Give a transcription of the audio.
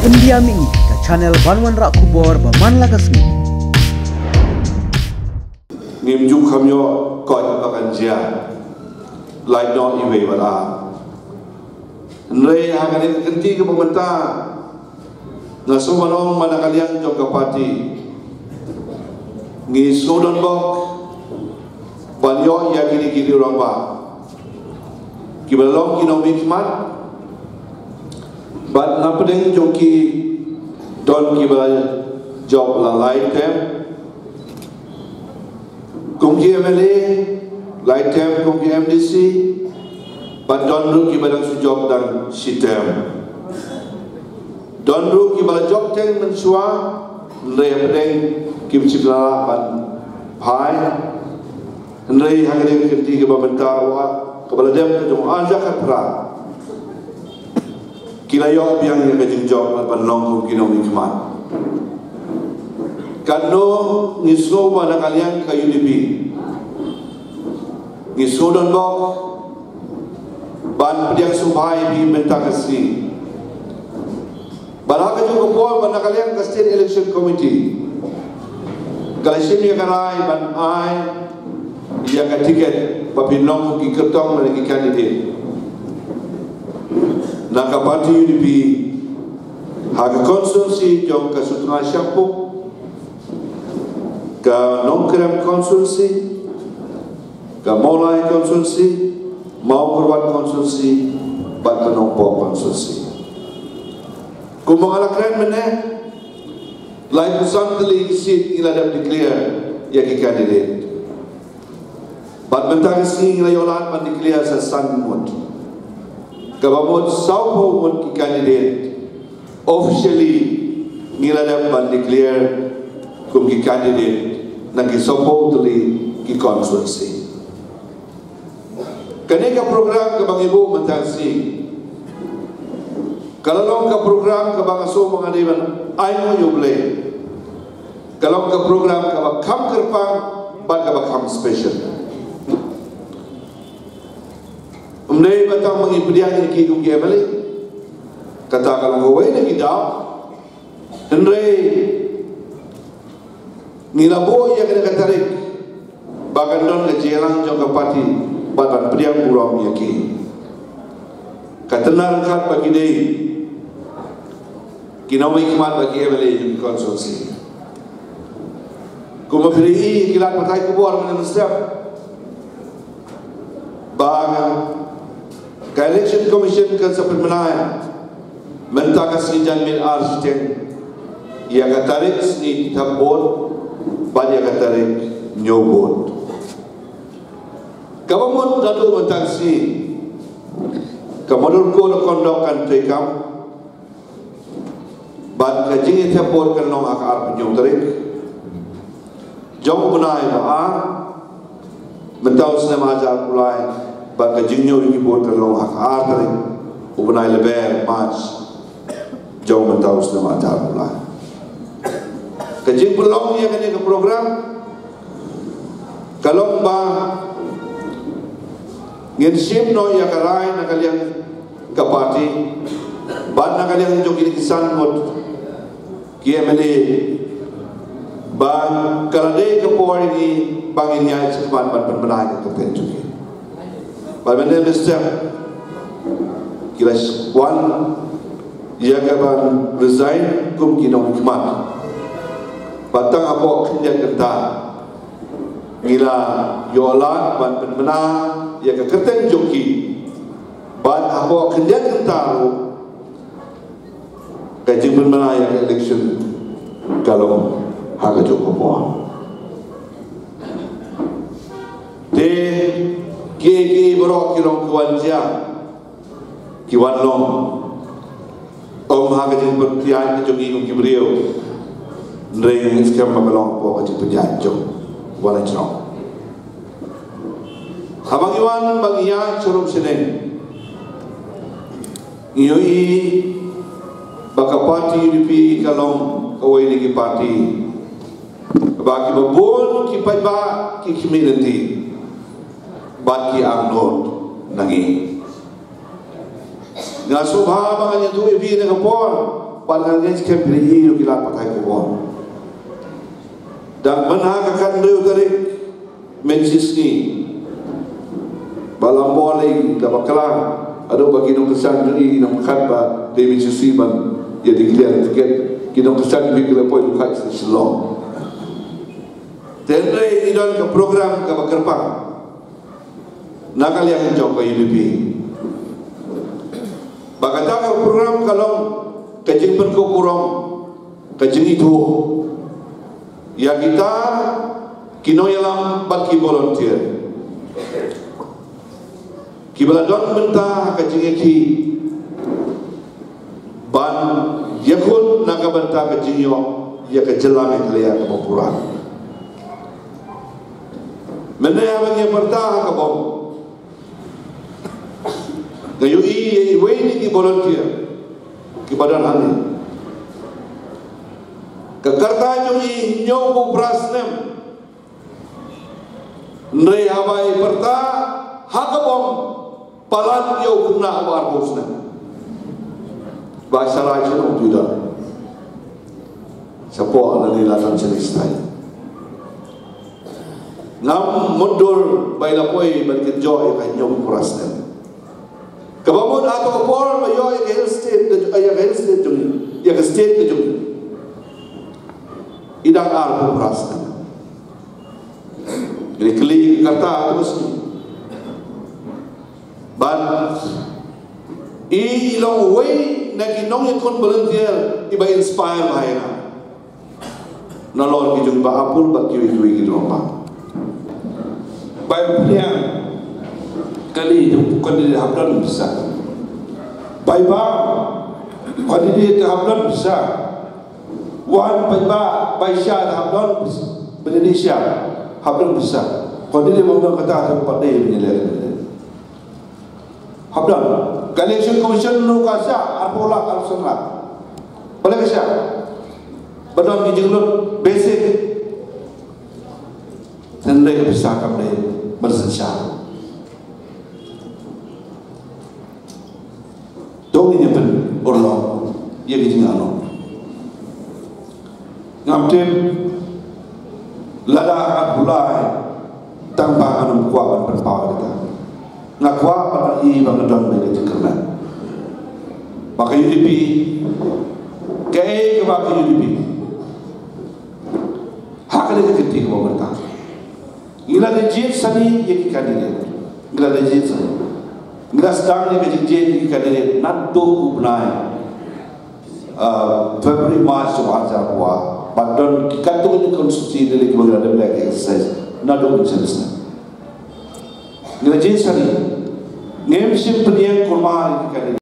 India Mingi ke channel Banwan Rak Kubor Baman Lagasmi. Ngimjuk kamyo koi akan jia, lain no iwe wala. Nrei akan kenti ke pemerintah, ngaso manong mana kalian jom kapati, ngisodon bok, banyo ya kini orang ba, kibalong kinomik mat. But napadeng joki don kibala job la light tem kumki MLA light tem kumki MDC but don ru kibala su job dan sitem don ru kibala job tem mensua le padeng kibcipla ban pai ndai hangade kenti ke babenta wa kibala dem ke jom anja khatra kilayok yang kajing jawab panlong kinom ikmat kano ngisno mana kalian kayu dibi ngisno don bok ban pediang subhai bi mentakasi balaga juga pol mana kalian ke state election committee kalian ya kanai ban ai dia ka tiket papinong ki kertong lagi kandidat Naka parti UDP haga konsulsi jom ka sutra syapu ka nongkrem konsulsi ka molai konsulsi mau kerwat konsulsi bat penompo konsulsi kumong ala keren meneh lai pusang teli seat ila dap declare ya ki kandidat bat mentang sing ila yolan ban declare sa sanmut kabamot saupo mon ki candidate officially ngiladam ban declare kum ki candidate nang ki saupo tuli ki constituency kaneka program ka bang ibu mentasi kalau ka program ka bang aso mga diban ay mo yuble kalau ka program ka bang kam kerpang bat ka bang kam special Umnei batang mengipidian ini kidung gemeli, kata kalau gawai nak kidau, Umnei ngilabo yang kena katarik, bagan don kejelang jangka pati, badan pediang burung yaki, katenar kat bagi dei, kinawi ikmat bagi gemeli yang konsulsi, kumapiri kilat patai kubur mana mestiap, bagan Election Commission kan sampai menaya mentakas ni janmil arsitek ia katarik ni tabot banyak katarik nyobot government datu mentasi kamadul ko kondokan tekam ban kajing tabot kan long akar penyotarik jom menaya ba mentaus nama ajar pulai baka jinyo yung ibot kan long hakar tari ubnay leber match jaw mentaus na matar pula kajing pelong niya kanya ke program kalong ba ngensim no ya karay na kaliang kapati ban na kaliang jogi kisan mot kiemeli ban kalade kapor ini bangin niya sa ban panpanay ka tenjuki Bagaimana Mr. Kilas Wan ia kapan resign kum kinong hikmat batang apa kenyan kenta ngila yolan ban penmena ia keketen joki ban apa kenyan kenta kajing penmena yang election kalau harga jokopo de Kiki borok kirong kuan sia kiwan long om hagajin pertian ke jogi kum kibriu ndreng skam mamelong po ka penjanjo wala jno habang iwan bagiya churum sinen ioi baka parti UDP kalong kawai ni ki parti baki babon ki paiba ki community baki ang not nangi nga subha mga niya tuwi bi na kapor pangannya kembali lu kilat pakai kubon. Dan menhakakan riu tarik mensis ni balam boleh dapat kelang ada bagi nong kesan ni nong khatba David Susiban ya dikliar tiket kinong kesan ni bila poin buka selong. Tendre idon ke program ke bakerpang nakal yang jauh ke UDP. Bagata ke program kalau kejeng berkurang kejeng itu ya kita kino yalam bagi volunteer kibaladon benta kejeng ki ban yakun naga benta kejeng yo ya kejelang ekleya ke popuran menaya bagi bertah ke bom gayu i ini ki volunteer kibadan hani kekarta jui nyobu prasnem nrei habai perta hakabom palan yo guna war bosna bahasa raja no tidak sapo ada ni latan celistai ngam mundur baila poi berket joy ka nyobu prasnem kabamon atau por bayo ya health state jui ya state jui idang arpo prasna jadi keli kata terus ban ilong way nagi nong ikon volunteer iba inspire bahaya nolong kijung ba apul ba kiwi kijung ba baik punya kali itu kondisi hablan bisa baik ba kondisi hablan bisa wan ba Baisya hablan Indonesia hablan bisa kondisi mengundang kata tempat dia menilai hablan election commission lu kasya arpola arsenal boleh kasya badan kijenglut basic tendai bisa kami bersensya dong ini pun orang ia kijengano ngamtim lada abulai tanpa anum kuapan berpawa kita ngakwa pada i bangadon bagi cekerna maka UDP kaya kebaki UDP hak ada ketik pemerintah gila lejit sani yang kandidat gila lejit sani gila sedang yang kejit kandidat nanto kubnai February March wajar kuah padon kikatu ni konstitusi dari kebagian ada black exercise nado menjelaskan ngajin sari ngem sim peniang kurma